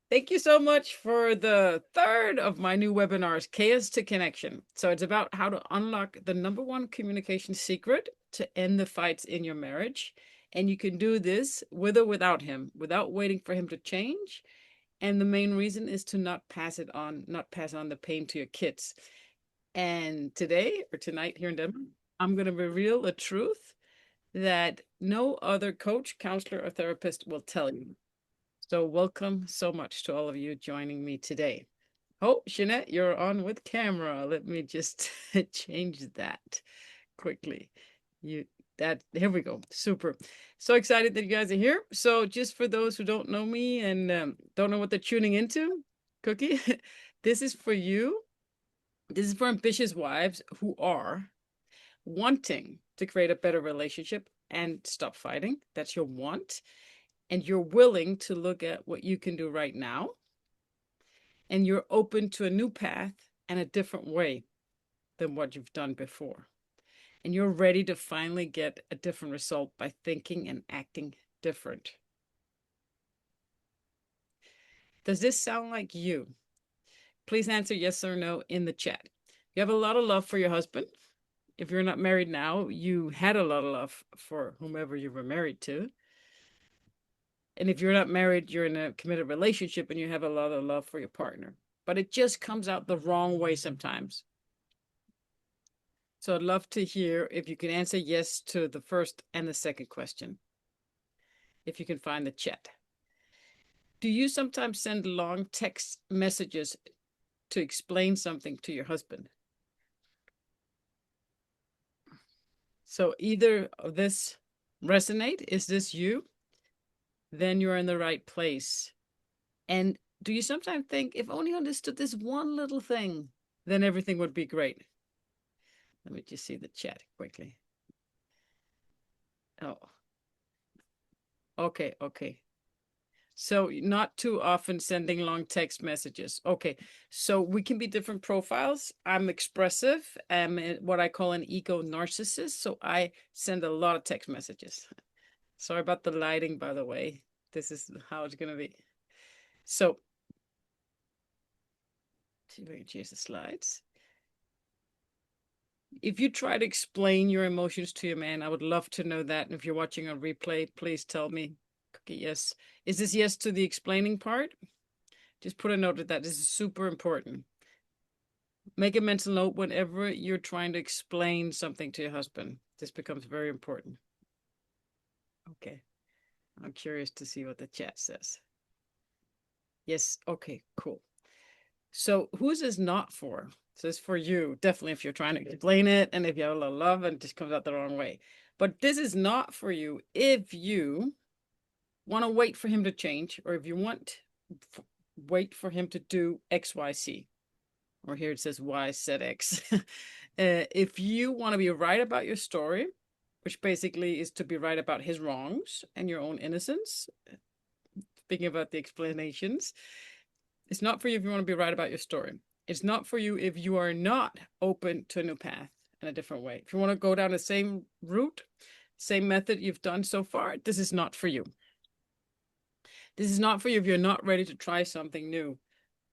Thank you so much for the third of my new webinars, Chaos to Connection. So it's about how to unlock the number one communication secret to end the fights in your marriage. And you can do this with or without him, without waiting for him to change. And the main reason is to not pass it on, not pass on the pain to your kids. And today or tonight here in Denver, I'm going to reveal a truth that no other coach, counselor, or therapist will tell you. So welcome so much to all of you joining me today. Oh, Jeanette, you're on with camera. Let me just change that quickly. You that here we go. Super. So excited that you guys are here. So just for those who don't know me and don't know what they're tuning into, Cookie, this is for you. This is for ambitious wives who are wanting to create a better relationship and stop fighting. That's your want. And you're willing to look at what you can do right now. And you're open to a new path and a different way than what you've done before. And you're ready to finally get a different result by thinking and acting different. Does this sound like you? Please answer yes or no in the chat. You have a lot of love for your husband. If you're not married now, you had a lot of love for whomever you were married to. And if you're not married, you're in a committed relationship and you have a lot of love for your partner. But it just comes out the wrong way sometimes. So I'd love to hear if you can answer yes to the first and the second question, if you can find the chat. Do you sometimes send long text messages to explain something to your husband? So either of this resonate, is this you? Then you're in the right place. And do you sometimes think, if only I understood this one little thing, then everything would be great? Let me just see the chat quickly. Oh, okay. So not too often sending long text messages. Okay, so we can be different profiles. I'm expressive. I'm what I call an ego narcissist. So I send a lot of text messages. Sorry about the lighting, by the way. This is how it's going to be. So, see if I can change the slides. If you try to explain your emotions to your man, I would love to know that. And if you're watching on replay, please tell me. Okay, yes. Is this yes to the explaining part? Just put a note of that. This is super important. Make a mental note whenever you're trying to explain something to your husband. This becomes very important. Okay. I'm curious to see what the chat says. Yes. Okay, cool. So who's this not for? So it's for you, definitely, if you're trying to explain it and if you have a lot of love and it just comes out the wrong way. But this is not for you if you want to wait for him to change, or if you want wait for him to do X, Y, Z. Or here it says Y said X. If you want to be right about your story, which basically is to be right about his wrongs and your own innocence, speaking about the explanations, it's not for you if you want to be right about your story. It's not for you if you are not open to a new path and a different way. If you want to go down the same route, same method you've done so far, this is not for you. This is not for you if you're not ready to try something new.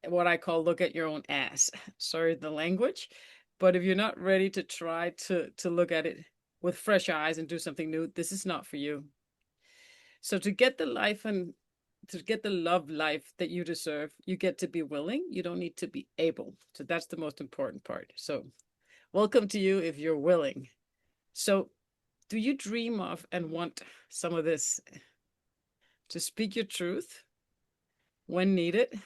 What I call look at your own ass. Sorry the language, but if you're not ready to try to look at it with fresh eyes and do something new, this is not for you. So to get the life and to get the love life that you deserve, you get to be willing. You don't need to be able. So that's the most important part. So welcome to you if you're willing. So do you dream of and want some of this? To speak your truth when needed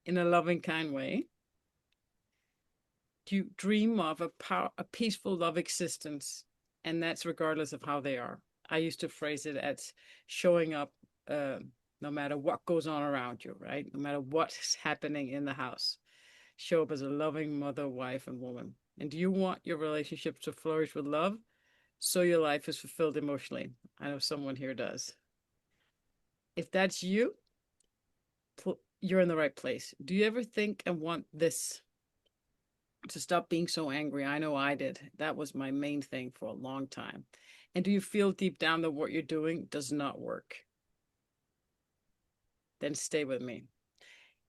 in a loving, kind way. Do you dream of a peaceful love existence? And that's regardless of how they are. I used to phrase it as showing up no matter what goes on around you, right? No matter what's happening in the house. Show up as a loving mother, wife, and woman. And do you want your relationship to flourish with love so your life is fulfilled emotionally? I know someone here does. If that's you, you're in the right place. Do you ever think and want this? To stop being so angry. I know I did. That was my main thing for a long time. And do you feel deep down that what you're doing does not work? then stay with me.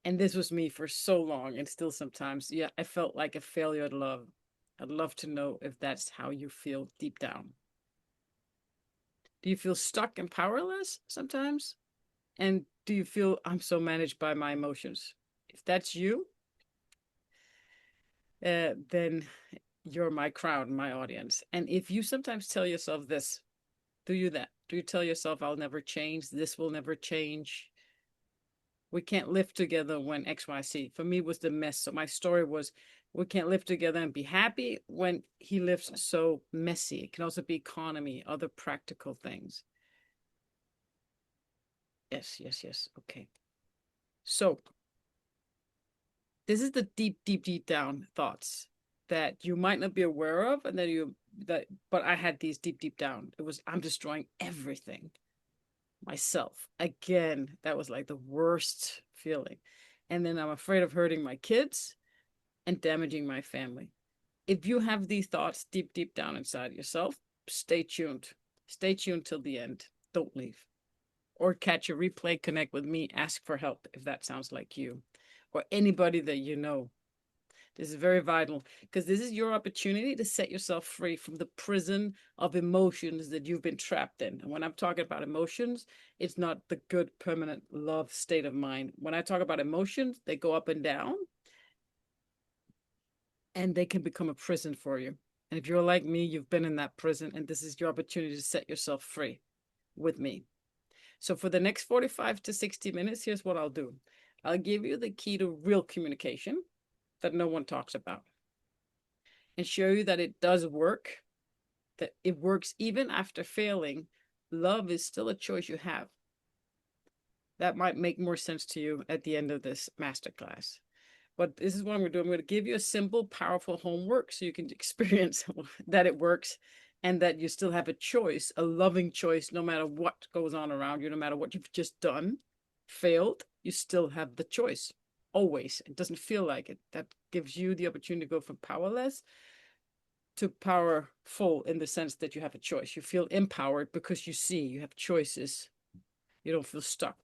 And this was me for so long, and still sometimes, yeah, I felt like a failure at love. I'd love to know if that's how you feel deep down. Do you feel stuck and powerless sometimes? And do you feel I'm so managed by my emotions? If that's you, then you're my crowd, my audience. And if you sometimes tell yourself this, do you that? Do you tell yourself, I'll never change, this will never change, we can't live together when XYZ? For me, it was the mess. So my story was, we can't live together and be happy when he lives so messy. It can also be economy, other practical things. Yes, yes, yes. Okay. So this is the deep, deep, deep down thoughts that you might not be aware of, and but I had these deep, deep down. It was, I'm destroying everything myself. Again, that was like the worst feeling. And then I'm afraid of hurting my kids and damaging my family. If you have these thoughts deep, deep down inside yourself, stay tuned. Stay tuned till the end. Don't leave. Or catch a replay, connect with me, ask for help if that sounds like you, or anybody that you know. This is very vital because this is your opportunity to set yourself free from the prison of emotions that you've been trapped in. And when I'm talking about emotions, it's not the good, permanent love state of mind. When I talk about emotions, they go up and down, and they can become a prison for you. And if you're like me, you've been in that prison, and this is your opportunity to set yourself free with me. So for the next 45 to 60 minutes, here's what I'll do. I'll give you the key to real communication that no one talks about, and show you that it does work, that it works even after failing. Love is still a choice you have. That might make more sense to you at the end of this masterclass. But this is what I'm going to do. I'm going to give you a simple, powerful homework so you can experience that it works, and that you still have a choice, a loving choice, no matter what goes on around you, no matter what you've just done, failed, you still have the choice. Always. It doesn't feel like it. That gives you the opportunity to go from powerless to powerful, in the sense that you have a choice. You feel empowered because you see you have choices. You don't feel stuck.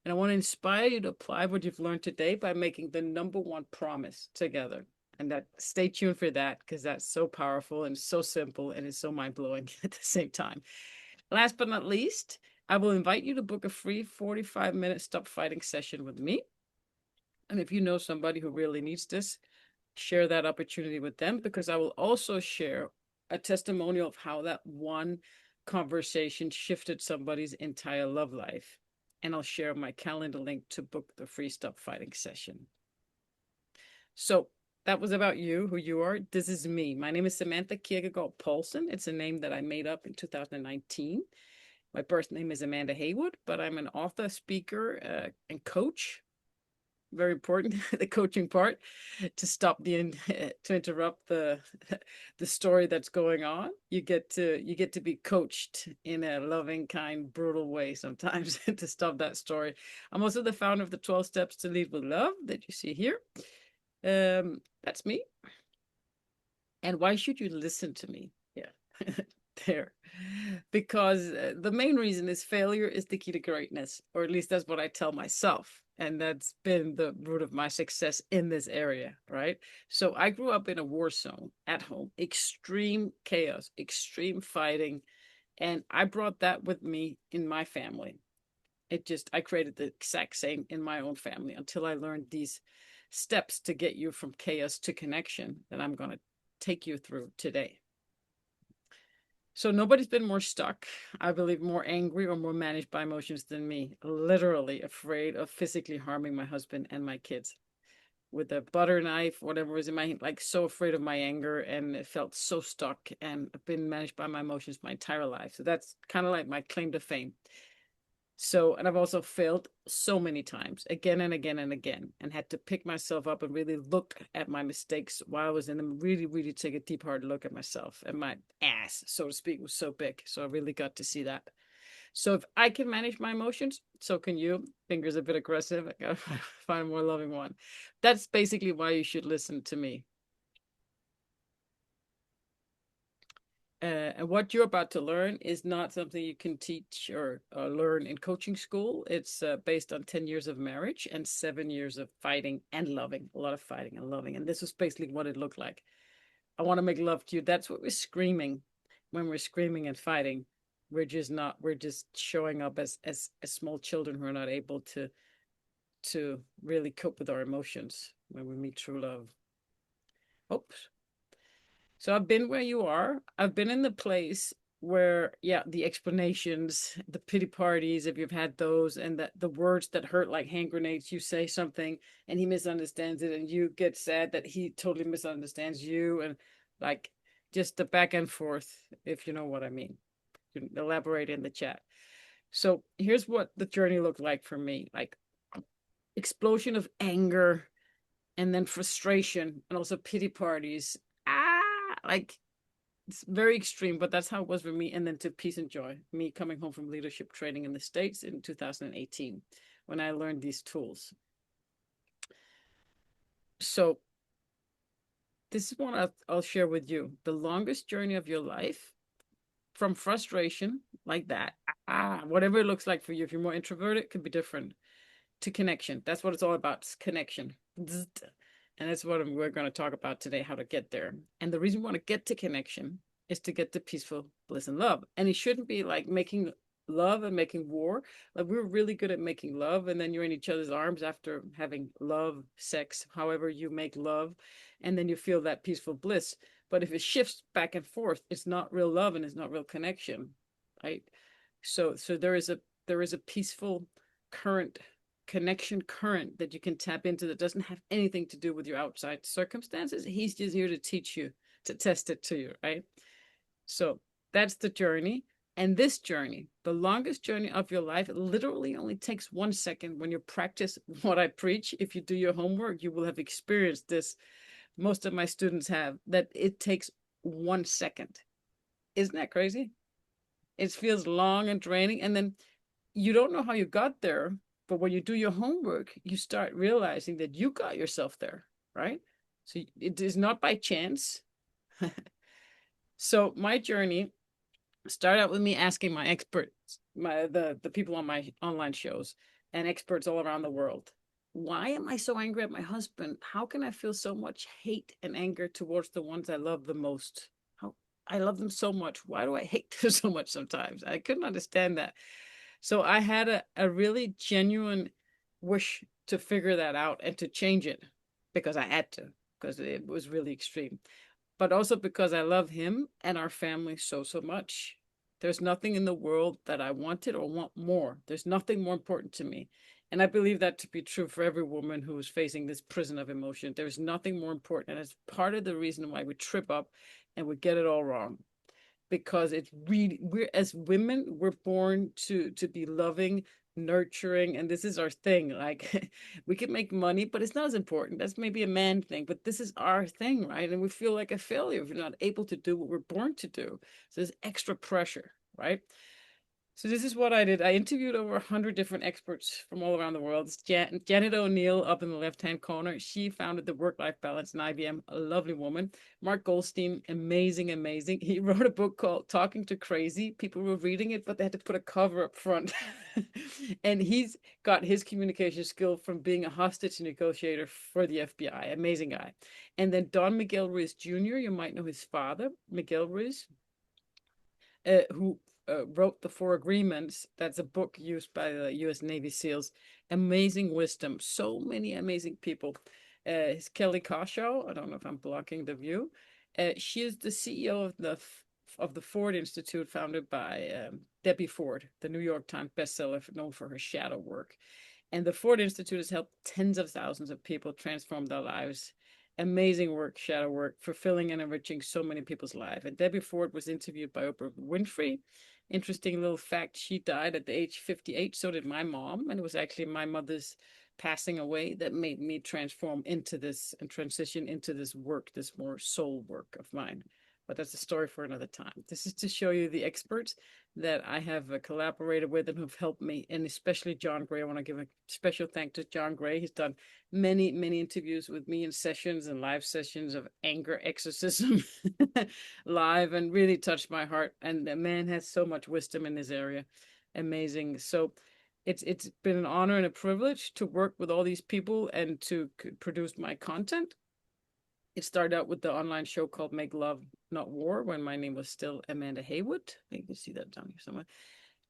And I want to inspire you to apply what you've learned today by making the number one promise together. And that, stay tuned for that, because that's so powerful and so simple, and it's so mind-blowing at the same time. Last but not least, I will invite you to book a free 45-minute stop fighting session with me. And if you know somebody who really needs this, share that opportunity with them, because I will also share a testimonial of how that one conversation shifted somebody's entire love life. And I'll share my calendar link to book the free Stop Fighting session. So that was about you, who you are. This is me. My name is Samantha Kierkegaard Poulsen. It's a name that I made up in 2019. My birth name is Amanda Haywood, but I'm an author, speaker, and coach. Very important, the coaching part, to stop to interrupt the story that's going on. You get to be coached in a loving, kind, brutal way sometimes to stop that story. I'm also the founder of the 12 Steps to Lead with Love that you see here. That's me. And why should you listen to me? Yeah. There, because the main reason is failure is the key to greatness, or at least that's what I tell myself, and that's been the root of my success in this area, right? So I grew up in a war zone at home, extreme chaos, extreme fighting, and I brought that with me in my family. I created the exact same in my own family until I learned these steps to get you from chaos to connection that I'm going to take you through today. So nobody's been more stuck, I believe, more angry or more managed by emotions than me. Literally afraid of physically harming my husband and my kids with a butter knife, whatever was in my hand, like so afraid of my anger, and it felt so stuck, and I've been managed by my emotions my entire life. So that's kind of like my claim to fame. So, and I've also failed so many times, again and again and again, and had to pick myself up and really look at my mistakes while I was in them, really, really take a deep, hard look at myself. And my ass, so to speak, was so big. So I really got to see that. So if I can manage my emotions, so can you. Fingers a bit aggressive. I gotta find a more loving one. That's basically why you should listen to me. And what you're about to learn is not something you can teach or learn in coaching school. It's based on 10 years of marriage and 7 years of fighting and loving, a lot of fighting and loving. And this is basically what it looked like. I want to make love to you. That's what we're screaming when we're screaming and fighting. We're just showing up as small children who are not able to really cope with our emotions when we meet true love. Oops. So I've been where you are. I've been in the place where, yeah, the explanations, the pity parties, if you've had those, and the words that hurt like hand grenades, you say something and he misunderstands it, and you get sad that he totally misunderstands you, and like just the back and forth, if you know what I mean. You can elaborate in the chat. So here's what the journey looked like for me, like explosion of anger and then frustration and also pity parties. Like it's very extreme, but that's how it was for me. And then to peace and joy, me coming home from leadership training in the States in 2018 when I learned these tools. So this is what I'll share with you. The longest journey of your life, from frustration like that, whatever it looks like for you. If you're more introverted, it could be different, to connection. That's what it's all about, it's connection. And that's what we're going to talk about today, how to get there. And the reason we want to get to connection is to get to peaceful bliss and love. And it shouldn't be like making love and making war. Like we're really good at making love, and then you're in each other's arms after having love, sex, however you make love, and then you feel that peaceful bliss. But if it shifts back and forth, it's not real love and it's not real connection, right? So there is a peaceful current, connection current that you can tap into that doesn't have anything to do with your outside circumstances. He's just here to teach you, to test it to you, right? So that's the journey. And this journey, the longest journey of your life, literally only takes 1 second. When you practice what I preach, if you do your homework, you will have experienced this. Most of my students have, that it takes 1 second. Isn't that crazy? It feels long and draining. And then you don't know how you got there, but when you do your homework, you start realizing that you got yourself there, right? So it is not by chance. So my journey started out with me asking my experts, the people on my online shows and experts all around the world, why am I so angry at my husband? How can I feel so much hate and anger towards the ones I love the most? How I love them so much. Why do I hate them so much sometimes? I couldn't understand that. So I had a really genuine wish to figure that out and to change it, because I had to, because it was really extreme. But also because I love him and our family so much. There's nothing in the world that I wanted or want more. There's nothing more important to me. And I believe that to be true for every woman who is facing this prison of emotion. There's nothing more important. And it's part of the reason why we trip up and we get it all wrong, because it's really, we're, as women, we're born to be loving, nurturing, and this is our thing. Like we can make money, but it's not as important. That's maybe a man thing, but this is our thing, right? And we feel like a failure if we're not able to do what we're born to do. So there's extra pressure, right? So this is what I did. I interviewed over 100 different experts from all around the world. It's Janet O'Neill up in the left-hand corner. She founded the Work-Life Balance in IBM, a lovely woman. Mark Goldstein, amazing, amazing. He wrote a book called Talking to Crazy. People were reading it, but they had to put a cover up front. And he's got his communication skill from being a hostage negotiator for the FBI. Amazing guy. And then Don Miguel Ruiz Jr., you might know his father, Miguel Ruiz, who wrote the Four Agreements. That's a book used by the U.S. Navy SEALs. Amazing wisdom. So many amazing people. It's Kelly Koshow. I don't know if I'm blocking the view. She is the CEO of the Ford Institute, founded by Debbie Ford, the New York Times bestseller, known for her shadow work. And the Ford Institute has helped tens of thousands of people transform their lives. Amazing work, shadow work, fulfilling and enriching so many people's lives. And Debbie Ford was interviewed by Oprah Winfrey. Interesting little fact, she died at the age 58. So did my mom. And it was actually my mother's passing away that made me transform into this and transition into this work, this more soul work of mine. but that's a story for another time. This is to show you the experts that I have collaborated with and who've helped me, and especially John Gray. I want to give a special thank to John Gray. He's done many, many interviews with me in sessions and live sessions of anger exorcism live, and really touched my heart. And the man has so much wisdom in this area. Amazing. So it's been an honor and a privilege to work with all these people and to produce my content. It started out with the online show called Make Love, Not War, when my name was still Amanda Haywood. You can see that down here somewhere.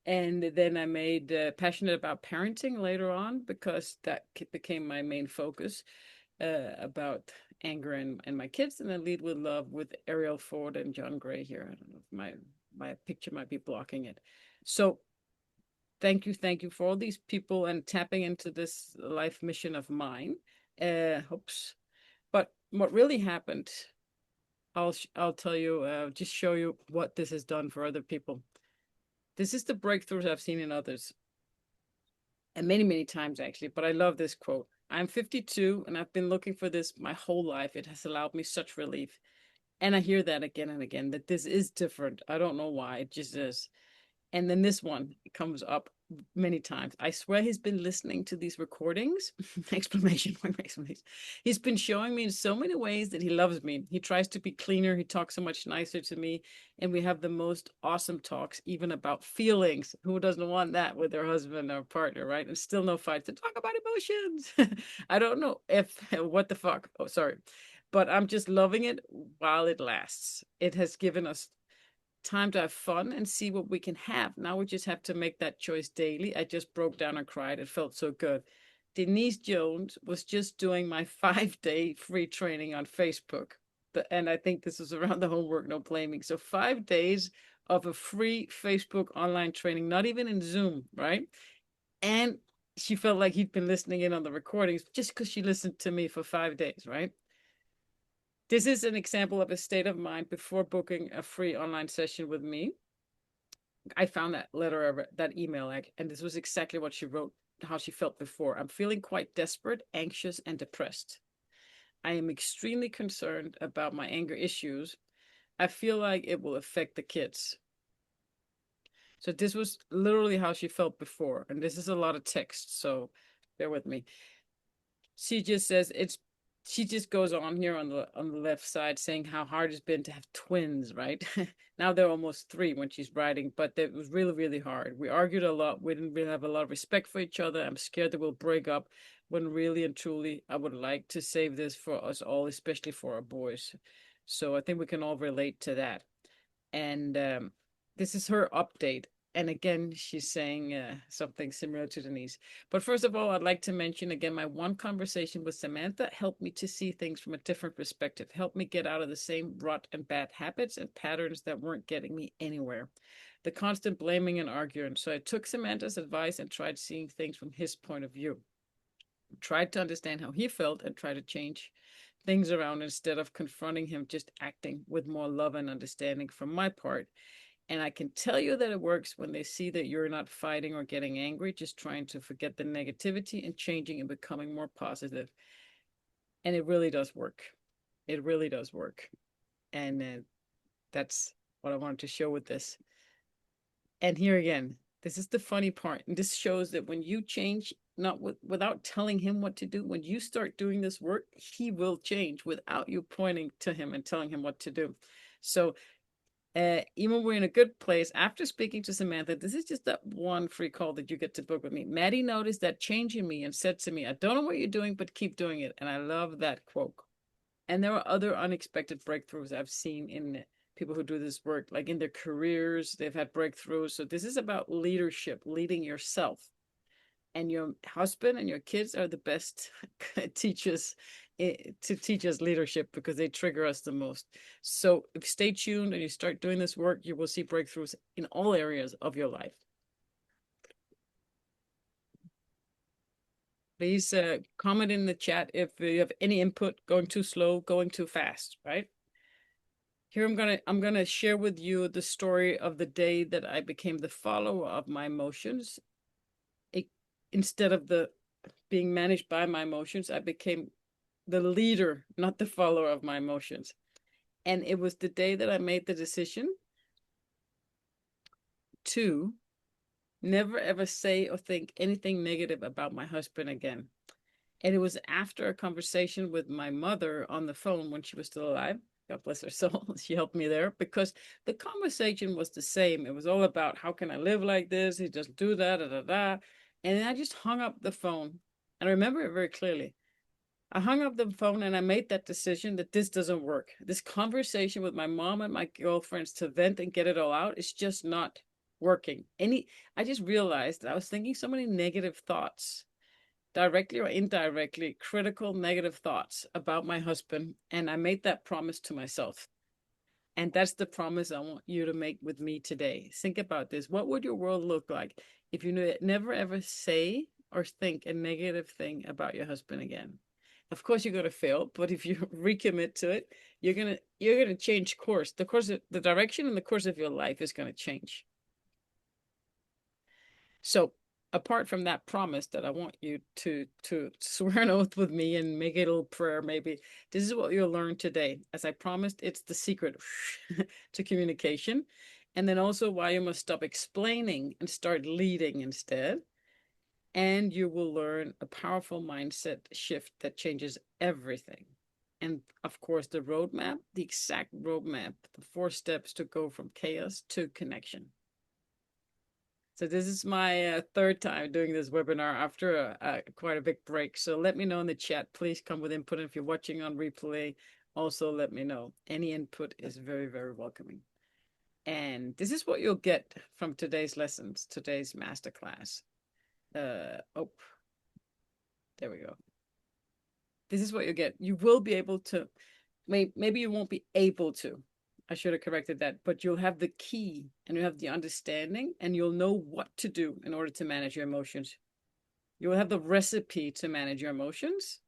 And then I made passionate about parenting later on, because that became my main focus, about anger and my kids. And then Lead with Love with Ariel Ford and John Gray here. I don't know if my picture might be blocking it. So thank you for all these people and tapping into this life mission of mine. Oops. But what really happened, I'll tell you, just show you what this has done for other people. This is the breakthroughs I've seen in others, and many, many times actually. But I love this quote. I'm 52 and I've been looking for this my whole life. It has allowed me such relief. And I hear that again and again, that this is different. I don't know why, it just is. And then this one comes up many times. I swear he's been listening to these recordings. Exclamation point, exclamation. He's been showing me in so many ways that he loves me. He tries to be cleaner. He talks so much nicer to me. And we have the most awesome talks, even about feelings. Who doesn't want that with their husband or partner, right? And still no fights to talk about emotions. I don't know if, what the fuck. Oh, sorry. But I'm just loving it while it lasts. It has given us time to have fun and see what we can have. Now we just have to make that choice daily. I just broke down and cried. It felt so good. Denise Jones was just doing my 5-day free training on Facebook. And I think this is around the homework, no blaming. So 5 days of a free Facebook online training, not even in Zoom, right? And she felt like he'd been listening in on the recordings just because she listened to me for 5 days, right? This is an example of a state of mind before booking a free online session with me. I found that letter, that email, and this was exactly what she wrote, how she felt before. I'm feeling quite desperate, anxious, and depressed. I am extremely concerned about my anger issues. I feel like it will affect the kids. So this was literally how she felt before. And this is a lot of text, so bear with me. She just says she just goes on here on the left side saying how hard it's been to have twins, right? Now they're almost 3 when she's writing, but it was really, really hard. We argued a lot. We didn't really have a lot of respect for each other. I'm scared that we'll break up, when really and truly I would like to save this for us all, especially for our boys. So I think we can all relate to that. And this is her update. And again, she's saying something similar to Denise. But first of all, I'd like to mention again, my one conversation with Samantha helped me to see things from a different perspective, helped me get out of the same rut and bad habits and patterns that weren't getting me anywhere. The constant blaming and arguing. So I took Samantha's advice and tried seeing things from his point of view. Tried to understand how he felt and try to change things around instead of confronting him, just acting with more love and understanding from my part. And I can tell you that it works when they see that you're not fighting or getting angry, just trying to forget the negativity and changing and becoming more positive. And it really does work. It really does work. And that's what I wanted to show with this. And here again, this is the funny part. And this shows that when you change, not without telling him what to do, when you start doing this work, he will change without you pointing to him and telling him what to do. So even we're in a good place, after speaking to Samantha, this is just that one free call that you get to book with me. Maddie noticed that change in me and said to me, I don't know what you're doing, but keep doing it. And I love that quote. And there are other unexpected breakthroughs I've seen in people who do this work, like in their careers, they've had breakthroughs. So this is about leadership, leading yourself. And your husband and your kids are the best teachers to teach us leadership, because they trigger us the most. So if stay tuned and you start doing this work, you will see breakthroughs in all areas of your life. Please comment in the chat if you have any input, going too slow, going too fast, right? Here I'm gonna share with you the story of the day that I became the follower of my emotions. Instead of being managed by my emotions, I became the leader, not the follower of my emotions. And it was the day that I made the decision to never ever say or think anything negative about my husband again. And it was after a conversation with my mother on the phone when she was still alive. God bless her soul. She helped me there because the conversation was the same. It was all about how can I live like this? He just do that, da, da, da. And then I just hung up the phone. And I remember it very clearly. I hung up the phone and I made that decision that this doesn't work. This conversation with my mom and my girlfriends to vent and get it all out is just not working. I just realized that I was thinking so many negative thoughts, directly or indirectly, critical negative thoughts about my husband. And I made that promise to myself. And that's the promise I want you to make with me today. Think about this. What would your world look like if you never ever say or think a negative thing about your husband again? Of course, you're going to fail, but if you recommit to it, you're gonna change course. The direction and the course of your life is going to change. So apart from that promise that I want you to swear an oath with me and make it a little prayer, maybe this is what you'll learn today. As I promised, it's the secret to communication. And then also why you must stop explaining and start leading instead. And you will learn a powerful mindset shift that changes everything. And of course, the roadmap, the exact roadmap, the 4 steps to go from chaos to connection. So this is my 3rd time doing this webinar after quite a big break. So let me know in the chat. Please come with input. And if you're watching on replay, also let me know. Any input is very, very welcoming. And this is what you'll get from today's lessons, today's masterclass. There we go. This is what you get. You will be able to, maybe you won't be able to. I should have corrected that, but you'll have the key and you have the understanding and you'll know what to do in order to manage your emotions. You will have the recipe to manage your emotions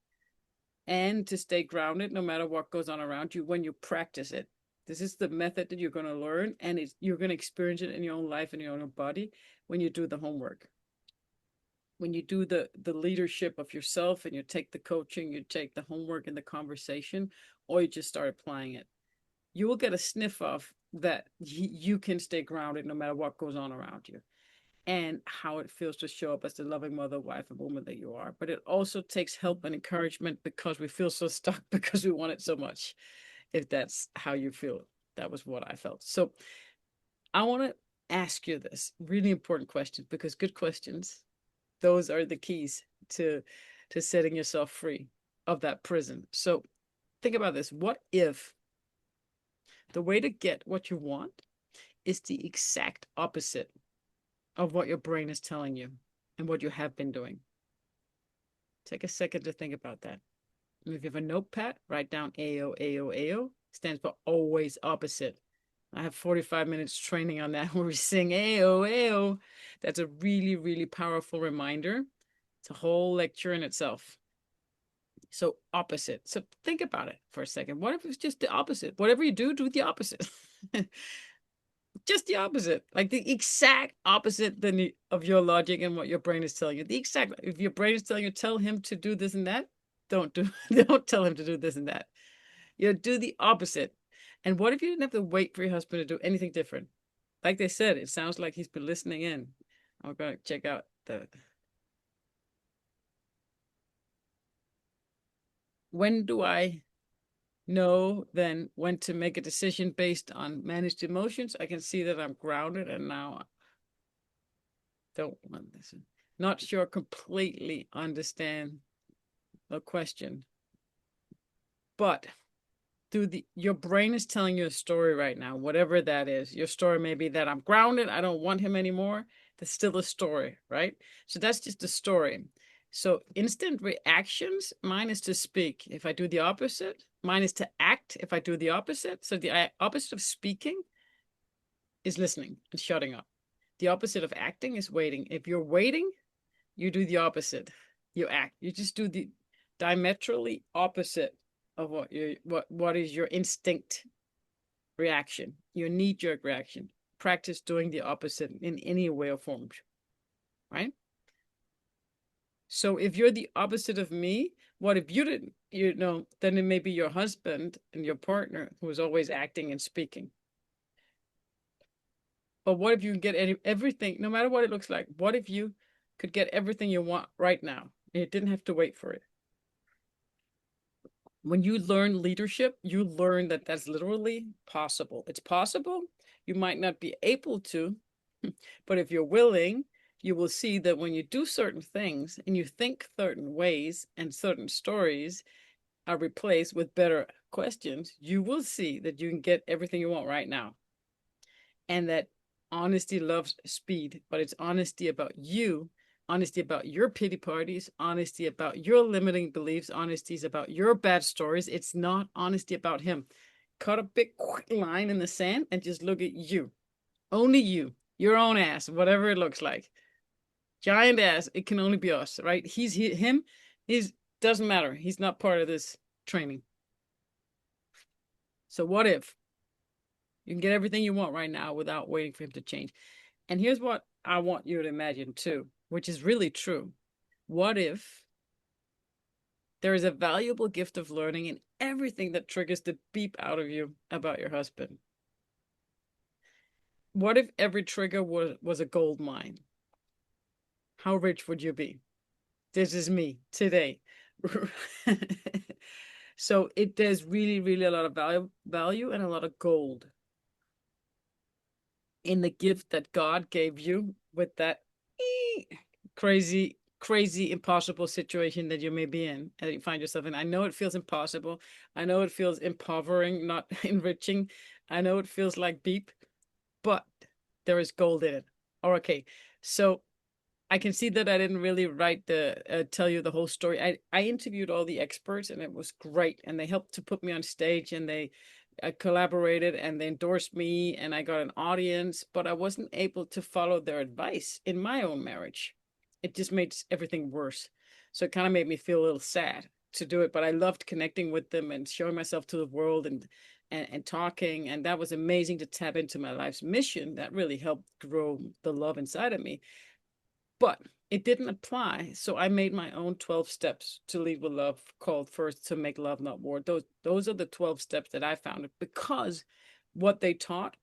and to stay grounded no matter what goes on around you when you practice it. This is the method that you're going to learn, and you're going to experience it in your own life and your own body when you do the homework. When you do the leadership of yourself and you take the coaching, you take the homework and the conversation, or you just start applying it, you will get a sniff of that you can stay grounded no matter what goes on around you and how it feels to show up as the loving mother, wife, and woman that you are. But it also takes help and encouragement because we feel so stuck because we want it so much. If that's how you feel, that was what I felt. So I want to ask you this really important question, because good questions, those are the keys to setting yourself free of that prison. So think about this. What if the way to get what you want is the exact opposite of what your brain is telling you and what you have been doing? Take a second to think about that. If you have a notepad, write down AO, AO, AO. Stands for always opposite. I have 45 minutes training on that where we sing AO, AO. That's a really, really powerful reminder. It's a whole lecture in itself. So opposite. So think about it for a second. What if it's just the opposite? Whatever you do, do the opposite. Just the opposite, like the exact opposite of your logic and what your brain is telling you. The exact, if your brain is telling you, tell him to do this and that, don't tell him to do this and that. You do the opposite. And what if you didn't have to wait for your husband to do anything different? Like they said, it sounds like he's been listening in. I'm going to check out when do I know then when to make a decision based on managed emotions? I can see that I'm grounded and now don't want this. Not sure completely understand the question, but your brain is telling you a story right now, whatever that is. Your story may be that I'm grounded, I don't want him anymore. That's still a story, right? So that's just a story. So instant reactions, mine is to speak. If I do the opposite, mine is to act. If I do the opposite, so the opposite of speaking is listening and shutting up. The opposite of acting is waiting. If you're waiting, you do the opposite. You act. You just do the diametrically opposite of what is your instinct reaction, your knee-jerk reaction. Practice doing the opposite in any way or form, right? So if you're the opposite of me, what if you didn't, then it may be your husband and your partner who is always acting and speaking. But what if you can get everything, no matter what it looks like? What if you could get everything you want right now? And you didn't have to wait for it. When you learn leadership, you learn that that's literally possible. It's possible. You might not be able to, but if you're willing, you will see that when you do certain things and you think certain ways and certain stories are replaced with better questions, you will see that you can get everything you want right now. And that honesty loves speed, but it's honesty about you, honesty about your pity parties, honesty about your limiting beliefs, honesty about your bad stories. It's not honesty about him. Cut a big line in the sand and just look at you. Only you, your own ass, whatever it looks like. Giant ass, it can only be us, right? Him, he's doesn't matter. He's not part of this training. So what if you can get everything you want right now without waiting for him to change? And here's what I want you to imagine too, which is really true. What if there is a valuable gift of learning in everything that triggers the beep out of you about your husband? What if every trigger was a gold mine? How rich would you be? This is me today. So there's really, really a lot of value and a lot of gold in the gift that God gave you with that crazy, crazy, impossible situation that you may be in and you find yourself in. I know it feels impossible. I know it feels empowering, not enriching. I know it feels like beep, but there is gold in it. Okay, so I can see that I didn't really tell you the whole story. I interviewed all the experts and it was great. And they helped to put me on stage and they collaborated and they endorsed me and I got an audience, but I wasn't able to follow their advice in my own marriage. It just made everything worse. So it kind of made me feel a little sad to do it, but I loved connecting with them and showing myself to the world and talking. And that was amazing to tap into my life's mission. That really helped grow the love inside of me. But it didn't apply. So I made my own 12 steps to lead with love, called First to Make Love Not War. Those are the 12 steps that I found, because what they taught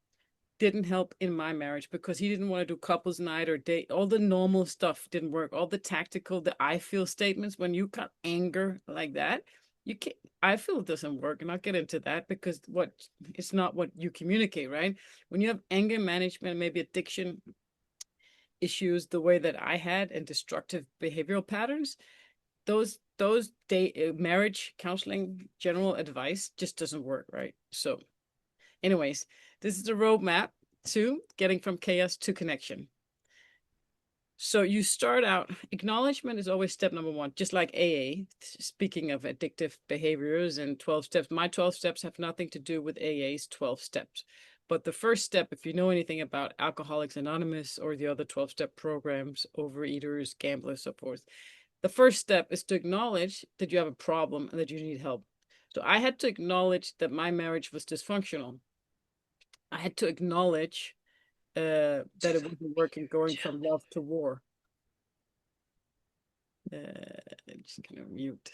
didn't help in my marriage, because he didn't want to do couples night or date. All the normal stuff didn't work. All the tactical, the I feel statements, when you got anger like that, you can't, I feel it doesn't work. And I'll get into that because it's not what you communicate, right? When you have anger management, maybe addiction issues the way that I had and destructive behavioral patterns, those marriage counseling general advice just doesn't work, right? So anyways, this is the roadmap to getting from chaos to connection. So you start out, acknowledgement is always step number one, just like AA. Speaking of addictive behaviors and 12 steps, my 12 steps have nothing to do with AA's 12 steps. But the first step, if you know anything about Alcoholics Anonymous or the other 12-step programs, overeaters, gamblers, so forth, the first step is to acknowledge that you have a problem and that you need help. So I had to acknowledge that my marriage was dysfunctional. I had to acknowledge that it wasn't working, going from love to war. I'm just gonna mute.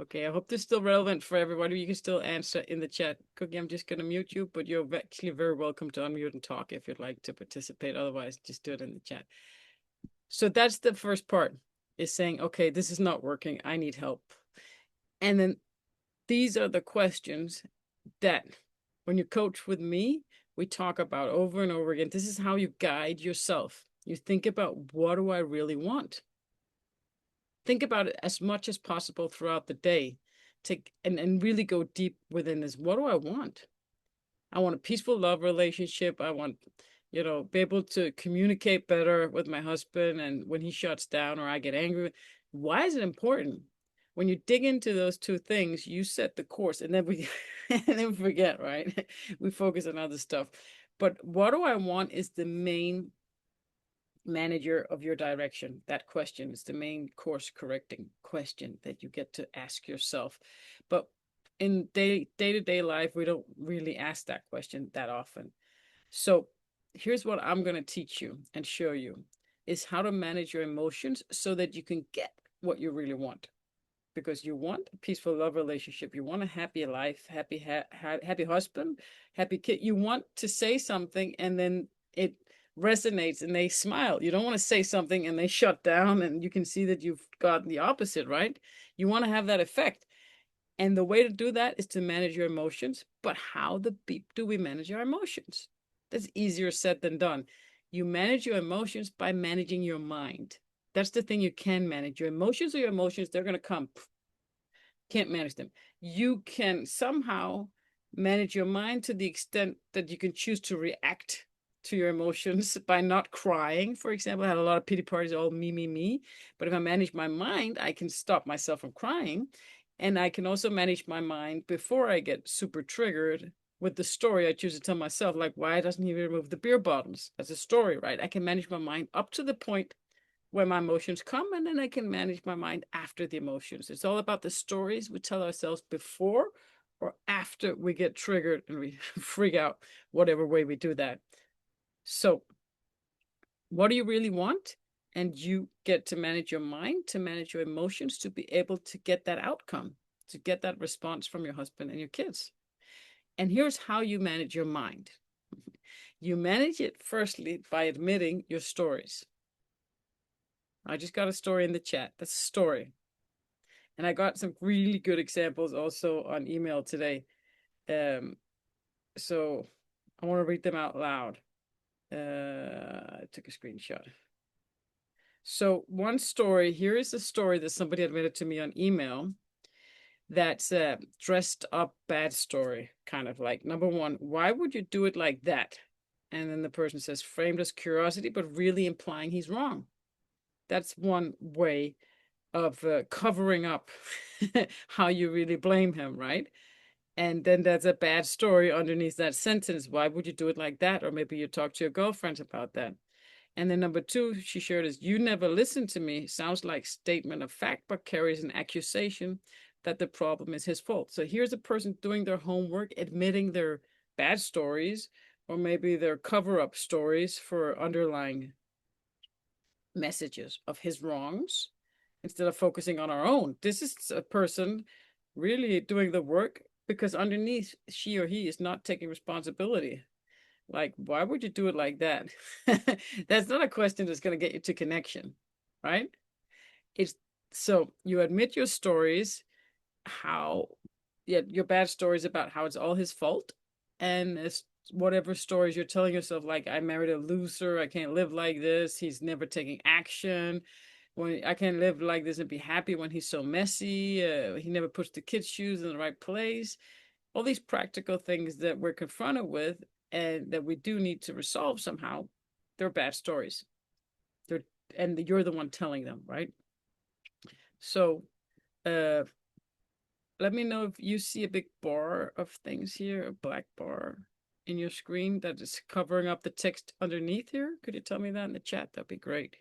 Okay, I hope this is still relevant for everybody. You can still answer in the chat. Cookie, I'm just gonna mute you, but you're actually very welcome to unmute and talk if you'd like to participate. Otherwise, just do it in the chat. So that's the first part, is saying, okay, this is not working. I need help. And then these are the questions that when you coach with me, we talk about over and over again. This is how you guide yourself. You think about, what do I really want? Think about it as much as possible throughout the day. And really go deep within this. What do I want? I want a peaceful love relationship. I want, be able to communicate better with my husband. And when he shuts down or I get angry, why is it important? When you dig into those two things, you set the course, and then we and then we forget, right? We focus on other stuff. But what do I want is the main manager of your direction. That question is the main course correcting question that you get to ask yourself. But in day-to-day life, we don't really ask that question that often. So here's what I'm going to teach you and show you. is how to manage your emotions so that you can get what you really want. Because you want a peaceful love relationship, you want a happy life, happy husband, happy kid. You want to say something and then it resonates and they smile. You don't want to say something and they shut down and you can see that you've gotten the opposite, right? You want to have that effect. And the way to do that is to manage your emotions. But how the beep do we manage our emotions? That's easier said than done. You manage your emotions by managing your mind. That's the thing you can manage. Your emotions are your emotions, they're going to come. Can't manage them. You can somehow manage your mind to the extent that you can choose to react to your emotions by not crying. For example, I had a lot of pity parties, all me, me, me. But if I manage my mind, I can stop myself from crying. And I can also manage my mind before I get super triggered with the story I choose to tell myself, like, why doesn't he remove the beer bottles? That's a story, right? I can manage my mind up to the point where my emotions come, and then I can manage my mind after the emotions. It's all about the stories we tell ourselves before or after we get triggered and we freak out, whatever way we do that. So, what do you really want? And you get to manage your mind, to manage your emotions, to be able to get that outcome, to get that response from your husband and your kids. And here's how you manage your mind. You manage it firstly by admitting your stories. I just got a story in the chat. That's a story. And I got some really good examples also on email today. So I want to read them out loud. I took a screenshot. So one story, here is a story that somebody admitted to me on email. That's a dressed up bad story, kind of like, number one, why would you do it like that? And then the person says, framed as curiosity, but really implying he's wrong. That's one way of covering up how you really blame him, right? And then there's a bad story underneath that sentence. Why would you do it like that? Or maybe you talk to your girlfriends about that. And then number two, she shared is, you never listened to me. Sounds like statement of fact, but carries an accusation that the problem is his fault. So here's a person doing their homework, admitting their bad stories, or maybe their cover-up stories for underlying messages of his wrongs, instead of focusing on our own. This is a person really doing the work because underneath she or he is not taking responsibility. Like, why would you do it like that? That's not a question that's going to get you to connection, right? It's so you admit your stories, how, yeah, your bad stories about how it's all his fault, and it's whatever stories you're telling yourself, like, I married a loser, I can't live like this, he's never taking action, when I can't live like this and be happy when he's so messy, he never puts the kids' shoes in the right place. All these practical things that we're confronted with and that we do need to resolve somehow, they're bad stories. They're, and you're the one telling them, right? So uh let me know if you see a big bar of things here, a black bar in your screen that is covering up the text underneath here. Could you tell me that in the chat? That'd be great.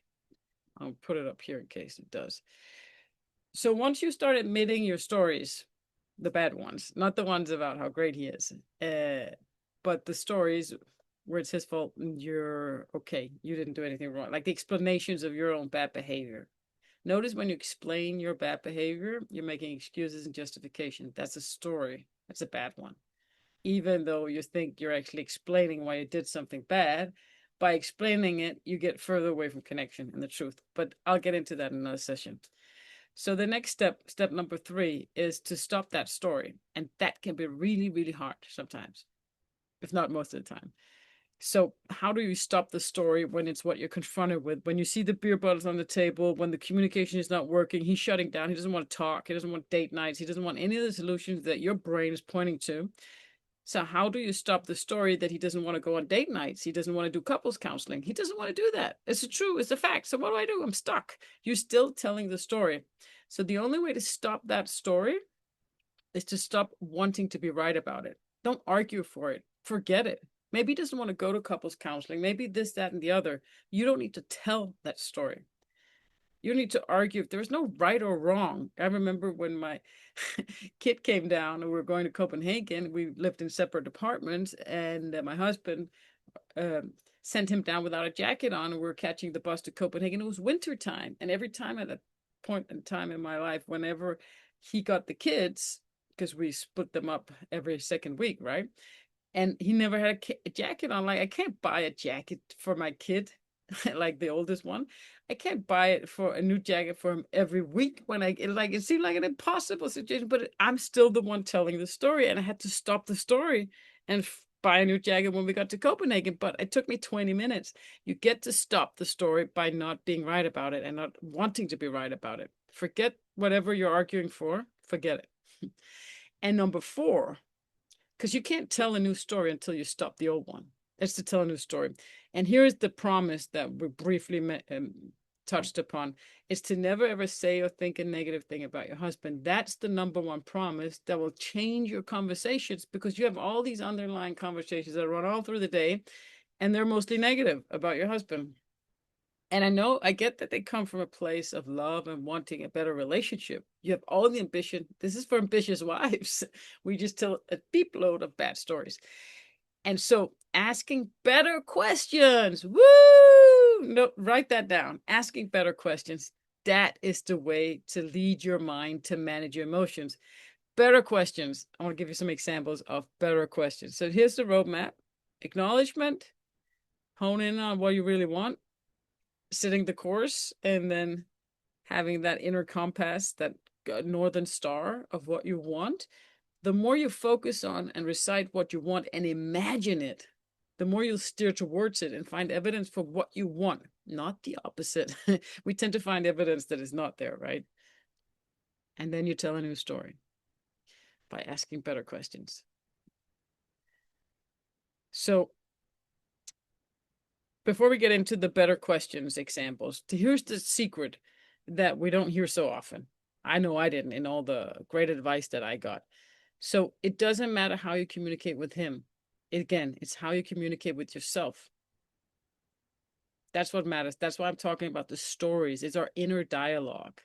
I'll put it up here in case it does. So once you start admitting your stories, the bad ones, not the ones about how great he is, but the stories where it's his fault and you're okay, you didn't do anything wrong, like the explanations of your own bad behavior. Notice when you explain your bad behavior, you're making excuses and justification. That's a story. That's a bad one. Even though you think you're actually explaining why you did something bad, by explaining it, you get further away from connection and the truth. But I'll get into that in another session. So the next step, step number 3, is to stop that story. And that can be really, really hard sometimes, if not most of the time. So how do you stop the story when it's what you're confronted with? When you see the beer bottles on the table, when the communication is not working, he's shutting down, he doesn't want to talk, he doesn't want date nights, he doesn't want any of the solutions that your brain is pointing to. So how do you stop the story that he doesn't want to go on date nights? He doesn't want to do couples counseling. He doesn't want to do that. It's true. It's a fact. So what do? I'm stuck. You're still telling the story. So the only way to stop that story is to stop wanting to be right about it. Don't argue for it. Forget it. Maybe he doesn't want to go to couples counseling. Maybe this, that, and the other. You don't need to tell that story. You need to argue if there's no right or wrong. I remember when my kid came down and we were going to Copenhagen, we lived in separate apartments, and my husband sent him down without a jacket on, and we were catching the bus to Copenhagen. It was winter time, and every time at that point in time in my life, whenever he got the kids, because we split them up every second week, right? And he never had a jacket on. Like, I can't buy a jacket for my kid, like the oldest one. I can't buy it for a new jacket for him every week when it seemed like an impossible situation, but I'm still the one telling the story, and I had to stop the story and buy a new jacket when we got to Copenhagen. But it took me 20 minutes. You get to stop the story by not being right about it and not wanting to be right about it. Forget whatever you're arguing for, forget it. And number 4, because you can't tell a new story until you stop the old one. It's to tell a new story. And here's the promise that we briefly touched upon, is to never ever say or think a negative thing about your husband. That's the number 1 promise that will change your conversations, because you have all these underlying conversations that run all through the day, and they're mostly negative about your husband. And I get that they come from a place of love and wanting a better relationship. You have all the ambition. This is for ambitious wives. We just tell a deep load of bad stories. And so asking better questions, woo! No, write that down. Asking better questions. That is the way to lead your mind to manage your emotions. Better questions. I want to give you some examples of better questions. So here's the roadmap. Acknowledgement. Hone in on what you really want. Setting the course, and then having that inner compass, that northern star of what you want. The more you focus on and recite what you want and imagine it, the more you'll steer towards it and find evidence for what you want, not the opposite. We tend to find evidence that is not there, right? And then you tell a new story by asking better questions. So before we get into the better questions examples, here's the secret that we don't hear so often. I know I didn't in all the great advice that I got. So it doesn't matter how you communicate with him. Again, it's how you communicate with yourself. That's what matters. That's why I'm talking about the stories. It's our inner dialogue.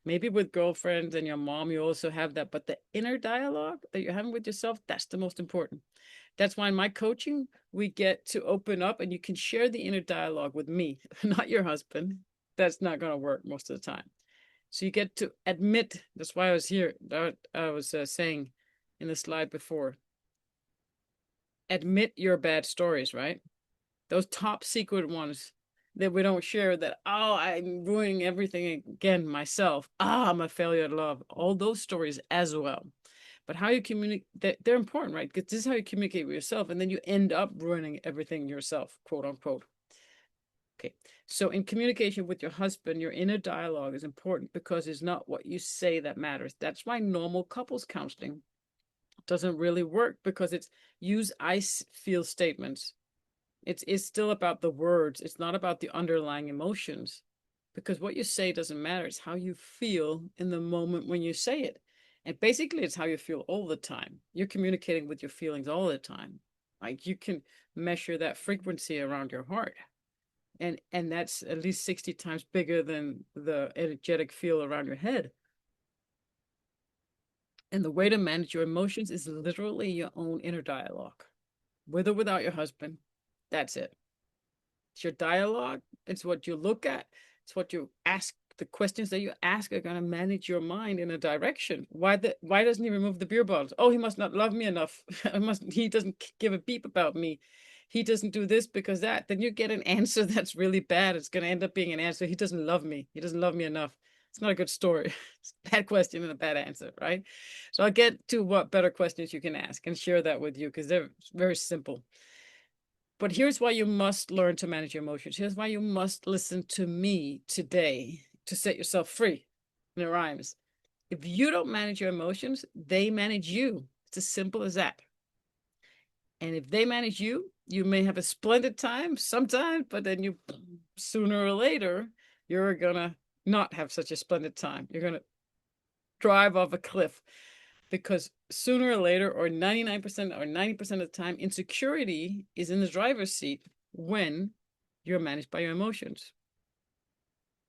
Maybe with girlfriends and your mom, you also have that, but the inner dialogue that you're having with yourself, that's the most important. That's why in my coaching, we get to open up, and you can share the inner dialogue with me, not your husband. That's not going to work most of the time. So you get to admit, that's why I was here, I was saying in the slide before, admit your bad stories, right? Those top secret ones that we don't share, that, oh, I'm ruining everything again myself. I'm a failure at love. All those stories as well. But how you communicate, they're important, right? Because this is how you communicate with yourself, and then you end up ruining everything yourself, quote unquote. Okay, so in communication with your husband, your inner dialogue is important, because it's not what you say that matters. That's why normal couples counseling doesn't really work, because it's use I feel statements. It's still about the words. It's not about the underlying emotions, because what you say doesn't matter. It's how you feel in the moment when you say it. And basically, it's how you feel all the time. You're communicating with your feelings all the time. Like, you can measure that frequency around your heart. And that's at least 60 times bigger than the energetic field around your head. And the way to manage your emotions is literally your own inner dialogue, with or without your husband. That's it. It's your dialogue. It's what you look at. It's what you ask. The questions that you ask are going to manage your mind in a direction. Why doesn't he remove the beer bottles? Oh, he must not love me enough. He doesn't give a beep about me. He doesn't do this because that. Then you get an answer that's really bad. It's going to end up being an answer. He doesn't love me. He doesn't love me enough. It's not a good story. It's a bad question and a bad answer, right? So I'll get to what better questions you can ask and share that with you, because they're very simple. But here's why you must learn to manage your emotions. Here's why you must listen to me today to set yourself free. And it rhymes. If you don't manage your emotions, they manage you. It's as simple as that. And if they manage you, you may have a splendid time sometimes, but then sooner or later, you're going to not have such a splendid time. You're going to drive off a cliff, because sooner or later, or 99% or 90% of the time, insecurity is in the driver's seat when you're managed by your emotions.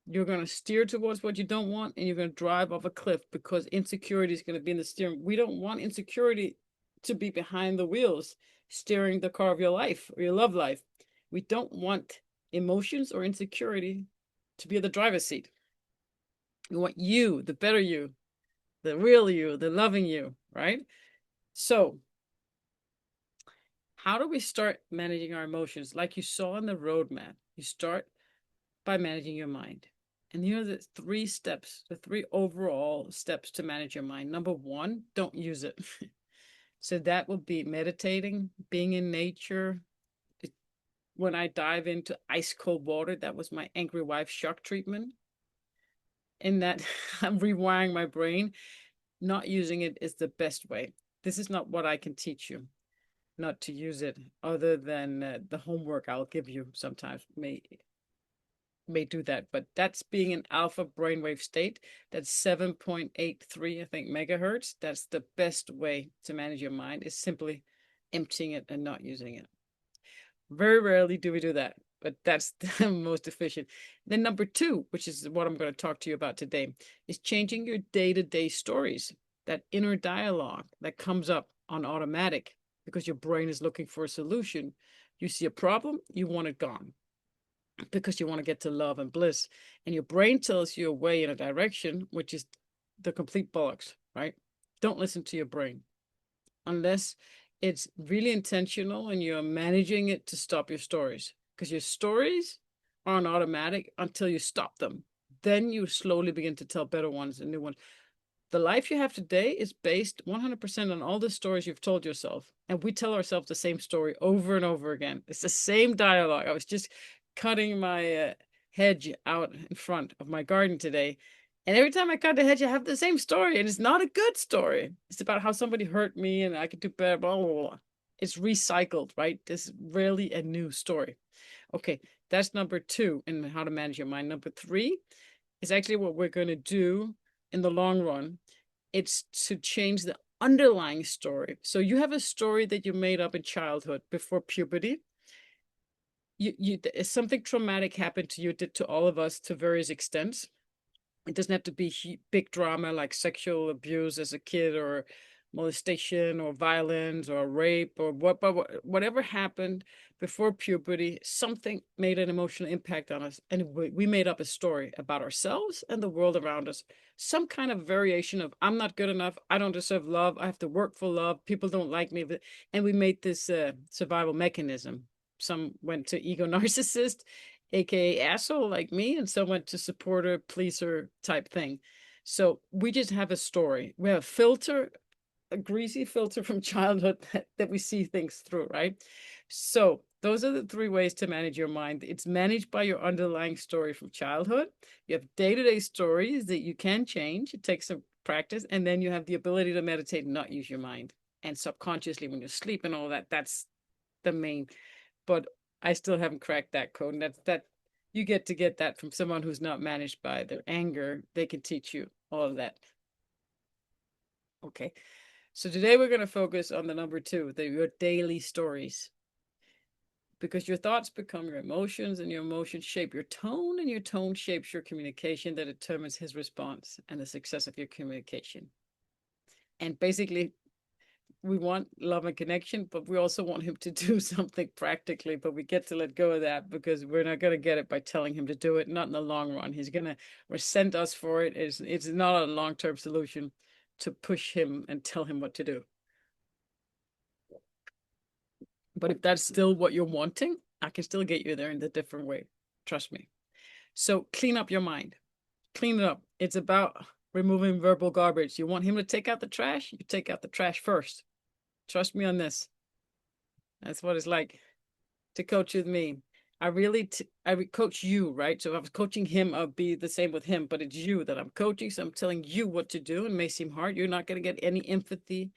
You're going to steer towards what you don't want, and you're going to drive off a cliff, because insecurity is going to be in the steering. We don't want insecurity to be behind the wheels, steering the car of your life or your love life. We don't want emotions or insecurity to be at the driver's seat. We want you, the better you, the real you, the loving you, right? So, how do we start managing our emotions? Like you saw on the roadmap, you start by managing your mind. And here are the 3 steps, the 3 overall steps to manage your mind. Number 1, don't use it. So that would be meditating, being in nature. When I dive into ice cold water, that was my angry wife shock treatment. In that, I'm rewiring my brain. Not using it is the best way. This is not what I can teach you, not to use it, other than the homework I'll give you sometimes may do that. But that's being an alpha brainwave state. That's 7.83, I think, megahertz. That's the best way to manage your mind, is simply emptying it and not using it. Very rarely do we do that, but that's the most efficient. Then number 2, which is what I'm going to talk to you about today, is changing your day-to-day stories, that inner dialogue that comes up on automatic because your brain is looking for a solution. You see a problem, you want it gone because you want to get to love and bliss. And your brain tells you a way in a direction, which is the complete bollocks, right? Don't listen to your brain unless it's really intentional and you're managing it to stop your stories, because your stories are on automatic until you stop them. Then you slowly begin to tell better ones and new ones. The life you have today is based 100% on all the stories you've told yourself. And we tell ourselves the same story over and over again. It's the same dialogue. I was just cutting my hedge out in front of my garden today. And every time I cut the hedge, I have the same story. And it's not a good story. It's about how somebody hurt me and I could do better, blah, blah, blah. It's recycled, right? There's rarely a new story. Okay, that's number 2 in how to manage your mind. Number 3 is actually what we're going to do in the long run. It's to change the underlying story. So you have a story that you made up in childhood before puberty. Something traumatic happened to you, did to all of us to various extents. It doesn't have to be big drama like sexual abuse as a kid, or molestation, or violence, or rape, or whatever happened before puberty. Something made an emotional impact on us, and we made up a story about ourselves and the world around us. Some kind of variation of, I'm not good enough, I don't deserve love, I have to work for love, people don't like me. And we made this survival mechanism. Some went to ego narcissist, aka asshole like me, and some went to supporter pleaser type thing. So we just have a story. We have a filter, a greasy filter from childhood that we see things through, right? So those are the 3 ways to manage your mind. It's managed by your underlying story from childhood. You have day-to-day stories that you can change. It takes some practice. And then you have the ability to meditate and not use your mind. And subconsciously, when you sleep and all that, that's the main. But I still haven't cracked that code. And that you get to get that from someone who's not managed by their anger. They can teach you all of that. Okay. So today we're going to focus on the number 2, your daily stories. Because your thoughts become your emotions, and your emotions shape your tone, and your tone shapes your communication that determines his response and the success of your communication. And basically, we want love and connection, but we also want him to do something practically, but we get to let go of that because we're not going to get it by telling him to do it, not in the long run. He's going to resent us for it. It's not a long-term solution to push him and tell him what to do. But if that's still what you're wanting, I can still get you there in a different way. Trust me. So clean up your mind. Clean it up. It's about removing verbal garbage. You want him to take out the trash? You take out the trash first. Trust me on this. That's what it's like to coach with me. I coach you, right? So if I was coaching him, I'd be the same with him, but it's you that I'm coaching. So I'm telling you what to do. It may seem hard. You're not going to get any empathy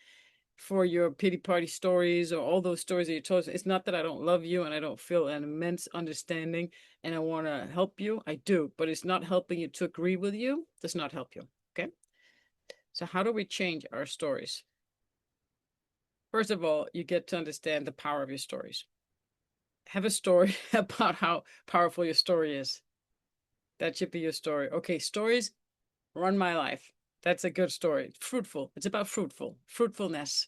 for your pity party stories or all those stories that you told. It's not that I don't love you and I don't feel an immense understanding and I want to help you. I do, but it's not helping you to agree with you. Does not help you. Okay. So how do we change our stories? First of all, you get to understand the power of your stories. Have a story about how powerful your story is. That should be your story. Okay, stories run my life. That's a good story. It's fruitful. It's about fruitfulness.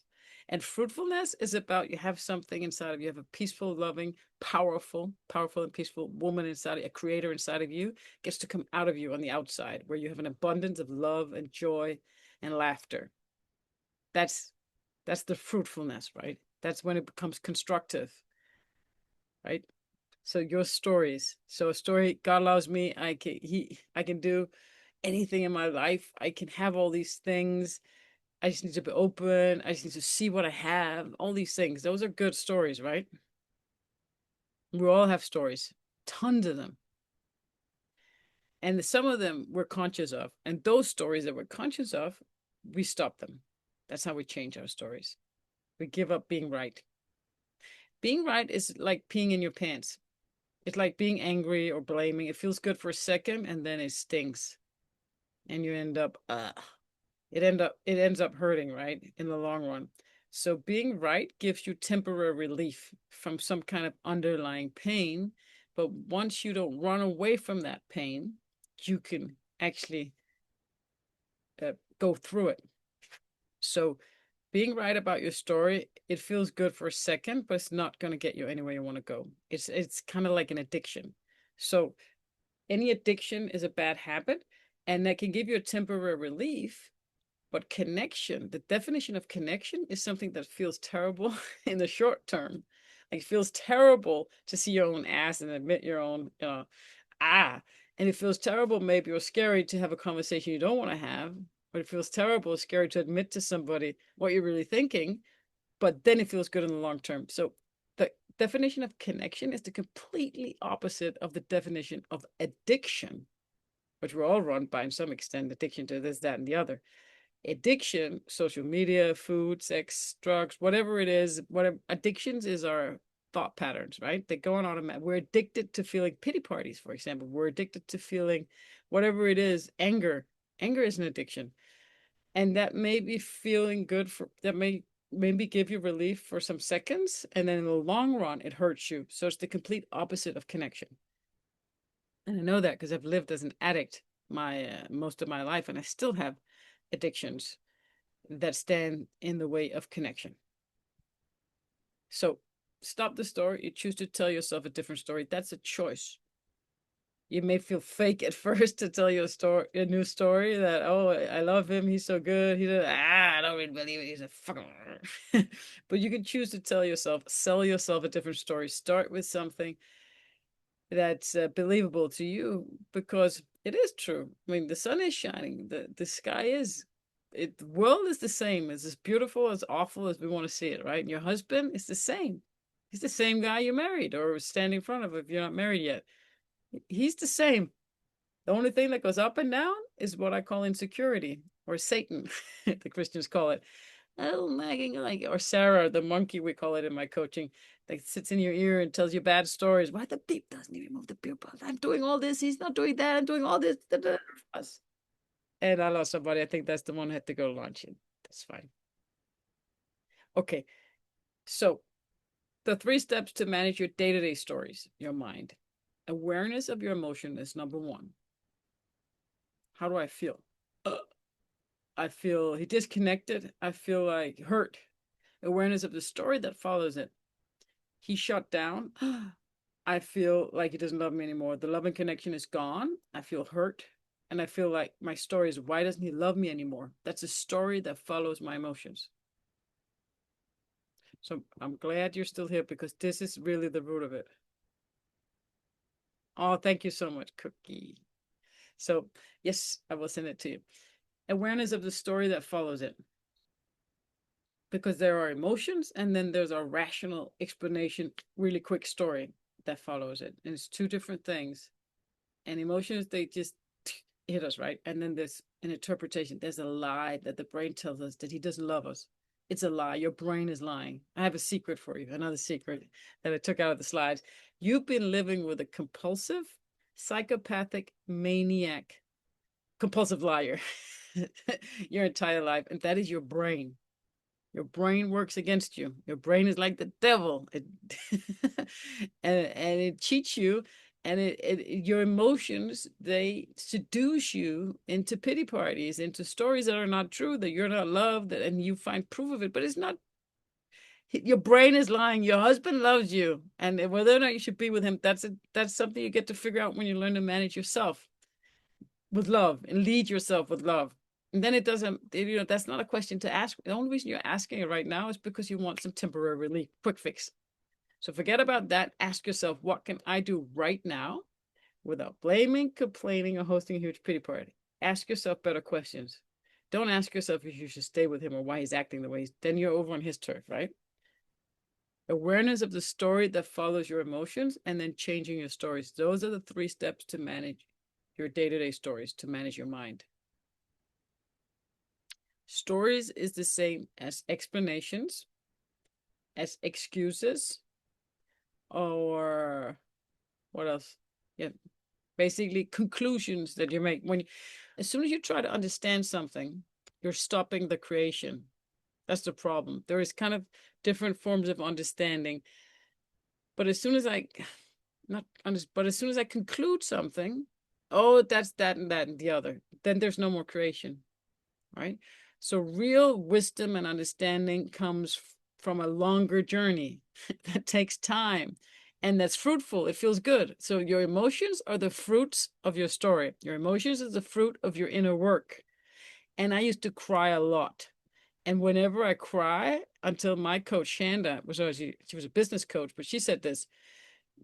And fruitfulness is about you have something inside of you, you have a peaceful, loving, powerful, and peaceful woman inside, a creator inside of you, gets to come out of you on the outside, where you have an abundance of love and joy and laughter. That's the fruitfulness, right? That's when it becomes constructive, right? So your stories. So a story, God allows me, I can do anything in my life. I can have all these things. I just need to be open. I just need to see what I have. All these things. Those are good stories, right? We all have stories, tons of them. And some of them we're conscious of. And those stories that we're conscious of, we stop them. That's how we change our stories. We give up being right. Being right is like peeing in your pants. It's like being angry or blaming. It feels good for a second and then it stings. And you end up, it ends up hurting, right? In the long run. So being right gives you temporary relief from some kind of underlying pain. But once you don't run away from that pain, you can actually go through it. So being right about your story, it feels good for a second, but it's not going to get you anywhere you want to go. It's kind of like an addiction. So any addiction is a bad habit, and that can give you a temporary relief. But connection, the definition of connection is something that feels terrible in the short term. Like it feels terrible to see your own ass and admit your own and it feels terrible maybe or scary to have a conversation you don't want to have, but it feels terrible or scary to admit to somebody what you're really thinking, but then it feels good in the long term. So the definition of connection is the completely opposite of the definition of addiction, which we're all run by in some extent, addiction to this, that, and the other. Addiction, social media, food, sex, drugs, whatever it is, whatever addictions is our thought patterns, right? They go on automatic. We're addicted to feeling pity parties, for example. We're addicted to feeling whatever it is, anger. Anger is an addiction. And that may be feeling good for that may maybe give you relief for some seconds, and then in the long run it hurts you. So it's the complete opposite of connection. And I know that because I've lived as an addict my most of my life, and I still have addictions that stand in the way of connection. So stop the story. You choose to tell yourself a different story. That's a choice. You may feel fake at first to tell your story, a new story that, oh, I love him. He's so good. I don't really believe it. He's a fucking. But you can choose to sell yourself a different story. Start with something that's believable to you because it is true. I mean, the sun is shining. The sky is the world is the same. It's as beautiful, as awful as we want to see it, right? And your husband is the same. He's the same guy you married or standing in front of if you're not married yet. He's the same. The only thing that goes up and down is what I call insecurity or Satan, the Christians call it. Oh, nagging like, or Sarah, the monkey, we call it in my coaching, that sits in your ear and tells you bad stories. Why the beep doesn't he remove the beer bottle? I'm doing all this. He's not doing that. I'm doing all this. And I lost somebody. I think that's the one who had to go to lunch. That's fine. Okay. So the 3 steps to manage your day-to-day stories, your mind. Awareness of your emotion is number 1. How do I feel? I feel disconnected. I feel like hurt. Awareness of the story that follows it. He shut down. I feel like he doesn't love me anymore. The love and connection is gone. I feel hurt. And I feel like my story is, why doesn't he love me anymore? That's a story that follows my emotions. So I'm glad you're still here because this is really the root of it. Oh, thank you so much, Cookie. So yes, I will send it to you. Awareness of the story that follows it. Because there are emotions and then there's a rational explanation, really quick story that follows it. And it's 2 different things. And emotions, they just hit us, right? And then there's an interpretation. There's a lie that the brain tells us that he doesn't love us. It's a lie. Your brain is lying. I have a secret for you, another secret that I took out of the slides. You've been living with a compulsive, psychopathic, maniac, compulsive liar your entire life. And that is your brain. Your brain works against you. Your brain is like the devil. And it cheats you, and your emotions, they seduce you into pity parties, into stories that are not true, that you're not loved, and you find proof of it, but it's not Your brain is lying. Your husband loves you, and whether or not you should be with him, that's something you get to figure out when you learn to manage yourself with love and lead yourself with love. And then it doesn't, that's not a question to ask. The only reason you're asking it right now is because you want some temporary relief, quick fix. So forget about that. Ask yourself, what can I do right now without blaming, complaining, or hosting a huge pity party? Ask yourself better questions. Don't ask yourself if you should stay with him or why he's acting the way he's, then you're over on his turf, right? Awareness of the story that follows your emotions, and then changing your stories. Those are the 3 steps to manage your day-to-day stories, to manage your mind. Stories is the same as explanations, as excuses, or what else? Yeah, basically conclusions that you make. As soon as you try to understand something, you're stopping the creation. That's the problem. There is kind of different forms of understanding. But as soon as I conclude something, oh, that's that and that and the other, then there's no more creation, right? So real wisdom and understanding comes from a longer journey that takes time and that's fruitful. It feels good. So your emotions are the fruits of your story. Your emotions is the fruit of your inner work. And I used to cry a lot. And whenever I cry, until my coach, Shanda, she was a business coach, but she said this,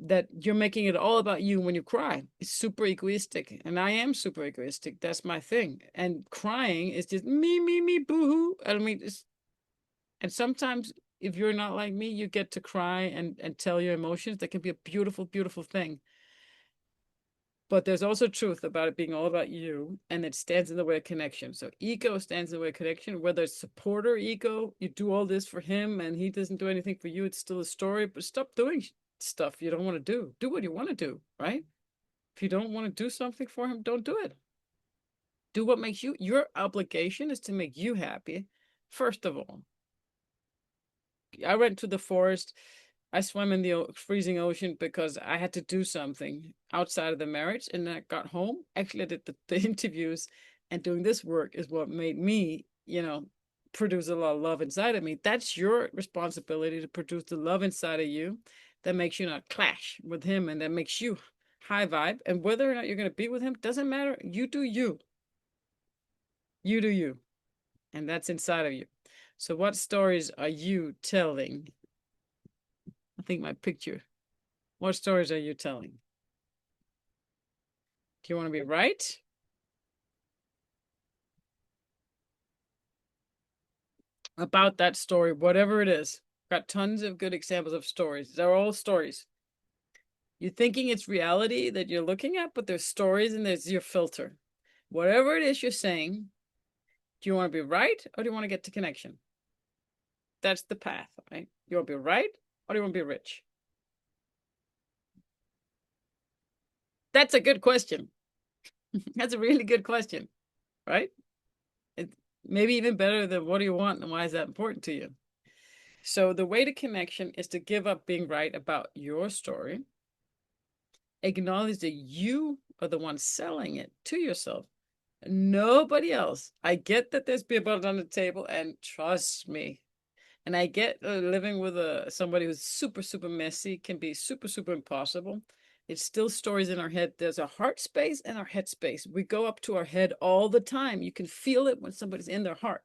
that you're making it all about you when you cry. It's super egoistic. And I am super egoistic. That's my thing. And crying is just me, boo-hoo. I mean, and sometimes if you're not like me, you get to cry and tell your emotions. That can be a beautiful, beautiful thing. But there's also truth about it being all about you, and it stands in the way of connection. So ego stands in the way of connection, whether it's supporter ego, you do all this for him and he doesn't do anything for you. It's still a story, but stop doing stuff you don't want to do. Do what you want to do, right? If you don't want to do something for him, don't do it. Do what makes you, your obligation is to make you happy, first of all. I went to the forest. I swam in the freezing ocean because I had to do something outside of the marriage. And then I got home. Actually, I did the interviews, and doing this work is what made me, produce a lot of love inside of me. That's your responsibility, to produce the love inside of you that makes you not clash with him and that makes you high vibe. And whether or not you're going to be with him doesn't matter. You do you. You do you. And that's inside of you. So what stories are you telling? I think my picture. What stories are you telling? Do you want to be right? About that story, whatever it is. Got tons of good examples of stories. They're all stories. You're thinking it's reality that you're looking at, but there's stories and there's your filter. Whatever it is you're saying, do you want to be right or do you want to get to connection? That's the path, right? You want to be right or do you want to be rich? That's a good question. That's a really good question, right? It, maybe even better than what do you want and why is that important to you? So the way to connection is to give up being right about your story. Acknowledge that you are the one selling it to yourself. Nobody else. I get that there's beer bottle on the table, and trust me. And I get living with somebody who's super, super messy can be super, super impossible. It's still stories in our head. There's a heart space and our head space. We go up to our head all the time. You can feel it when somebody's in their heart.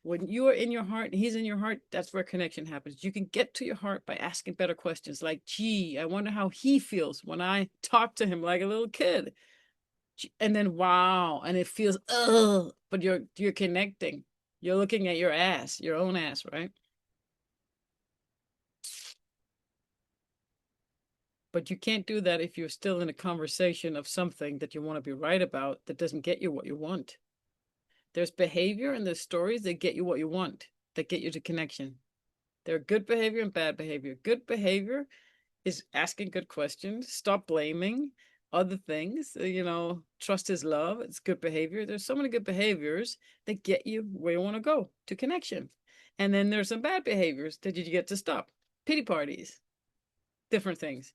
When you are in your heart and he's in your heart, that's where connection happens. You can get to your heart by asking better questions like, gee, I wonder how he feels when I talk to him like a little kid. And then, wow, and it feels, ugh, but you're connecting. You're looking at your ass, your own ass, right? But you can't do that if you're still in a conversation of something that you want to be right about that doesn't get you what you want. There's behavior and there's stories that get you what you want, that get you to connection. There are good behavior and bad behavior. Good behavior is asking good questions, stop blaming other things, trust is love. It's good behavior. There's so many good behaviors that get you where you want to go, to connection. And then there's some bad behaviors that you get to stop. Pity parties, different things.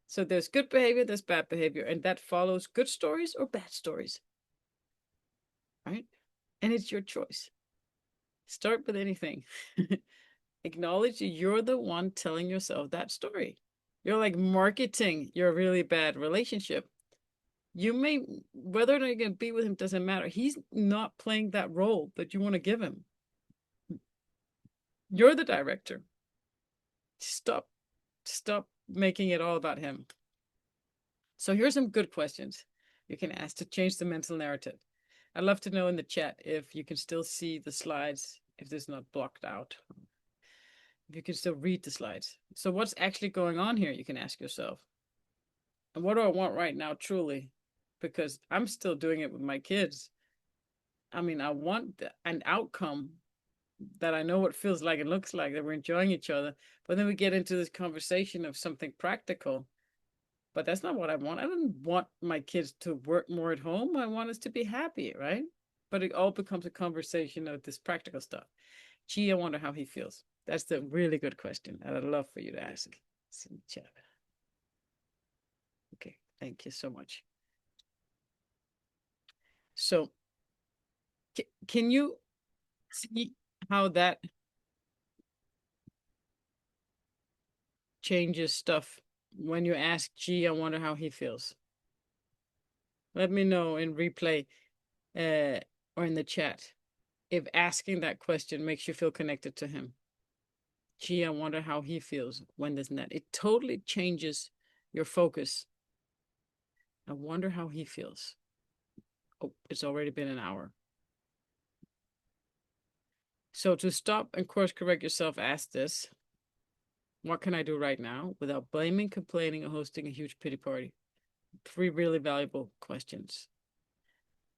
So there's good behavior, there's bad behavior, and that follows good stories or bad stories, right? And it's your choice. Start with anything. Acknowledge that you're the one telling yourself that story. You're like marketing your really bad relationship. You may, whether or not you're going to be with him doesn't matter. He's not playing that role that you want to give him. You're the director. Stop making it all about him. So here's some good questions you can ask to change the mental narrative. I'd love to know in the chat if you can still see the slides, if this is not blocked out, if you can still read the slides. So what's actually going on here, you can ask yourself. And what do I want right now, truly? Because I'm still doing it with my kids. I mean, I want an outcome that I know what it feels like and looks like, that we're enjoying each other. But then we get into this conversation of something practical. But that's not what I want. I don't want my kids to work more at home. I want us to be happy, right? But it all becomes a conversation of this practical stuff. Gee, I wonder how he feels. That's the really good question that I'd love for you to ask. It's in the chat. Okay, thank you so much. So, can you see how that changes stuff when you ask, gee, I wonder how he feels? Let me know in replay or in the chat if asking that question makes you feel connected to him. Gee, I wonder how he feels when there's that. It totally changes your focus. I wonder how he feels. Oh, it's already been an hour. So to stop and course correct yourself, ask this. What can I do right now without blaming, complaining, or hosting a huge pity party? 3 really valuable questions.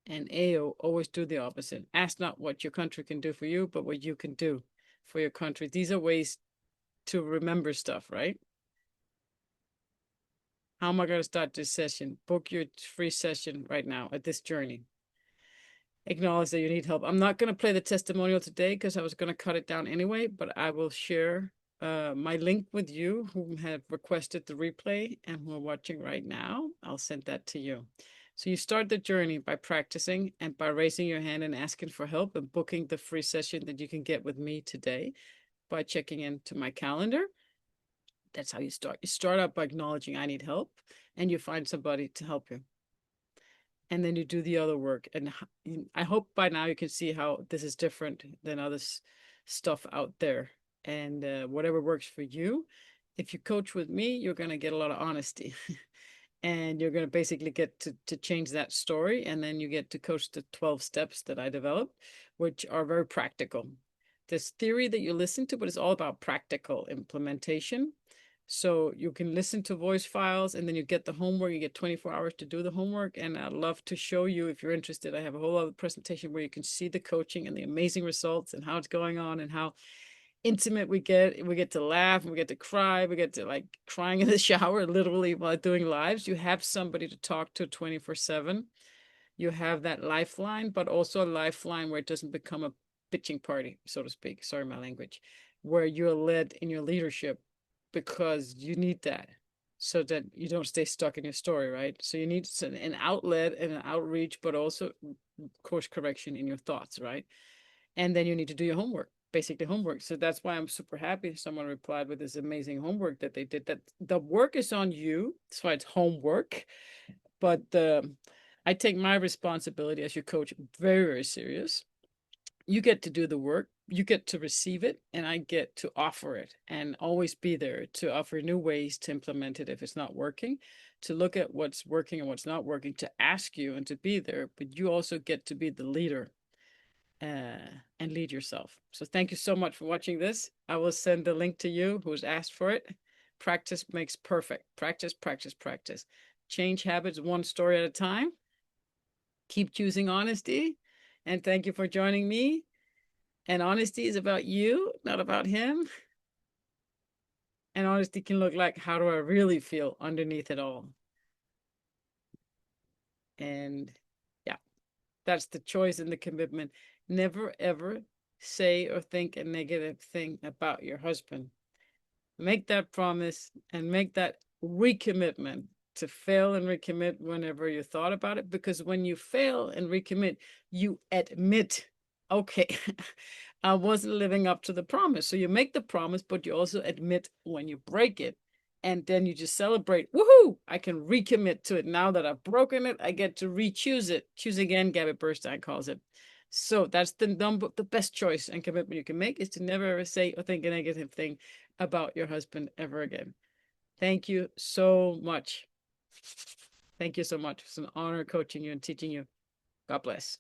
And AO, always do the opposite. Ask not what your country can do for you, but what you can do for your country. These are ways to remember stuff, right? How am I going to start this session? Book your free session right now at this journey. Acknowledge that you need help. I'm not going to play the testimonial today because I was going to cut it down anyway, but I will share my link with you who have requested the replay and who are watching right now. I'll send that to you. So you start the journey by practicing and by raising your hand and asking for help and booking the free session that you can get with me today by checking into my calendar. That's how you start. You start out by acknowledging I need help and you find somebody to help you. And then you do the other work. And I hope by now you can see how this is different than other stuff out there. And whatever works for you. If you coach with me, you're going to get a lot of honesty. And you're going to basically get to change that story. And then you get to coach the 12 steps that I developed, which are very practical. This theory that you listen to, but it's all about practical implementation. So you can listen to voice files and then you get the homework. You get 24 hours to do the homework. And I'd love to show you if you're interested. I have a whole other presentation where you can see the coaching and the amazing results and how it's going on and how intimate we get. We get to laugh, we get to cry, we get to like crying in the shower, literally while doing lives. You have somebody to talk to 24/7. You have that lifeline, but also a lifeline where it doesn't become a bitching party, so to speak. Sorry, my language, where you're led in your leadership because you need that so that you don't stay stuck in your story, right? So you need an outlet and an outreach, but also course correction in your thoughts, right? And then you need to do your homework, basically homework. So that's why I'm super happy someone replied with this amazing homework that they did. That the work is on you. That's why it's homework. But I take my responsibility as your coach very, very serious. You get to do the work, you get to receive it, and I get to offer it and always be there to offer new ways to implement it if it's not working, to look at what's working and what's not working, to ask you and to be there. But you also get to be the leader and lead yourself. So thank you so much for watching this. I will send the link to you who's asked for it. Practice makes perfect. Practice, practice, practice. Change habits one story at a time. Keep choosing honesty. And thank you for joining me. And honesty is about you, not about him. And honesty can look like, how do I really feel underneath it all? And yeah, that's the choice and the commitment. Never, ever say or think a negative thing about your husband. Make that promise and make that recommitment to fail and recommit whenever you thought about it. Because when you fail and recommit, you admit, okay, I wasn't living up to the promise. So you make the promise, but you also admit when you break it. And then you just celebrate. Woohoo! I can recommit to it. Now that I've broken it, I get to re-choose it. Choose again, Gabby Bernstein calls it. So that's the best choice and commitment you can make is to never ever say or think a negative thing about your husband ever again. Thank you so much. Thank you so much. It's an honor coaching you and teaching you. God bless.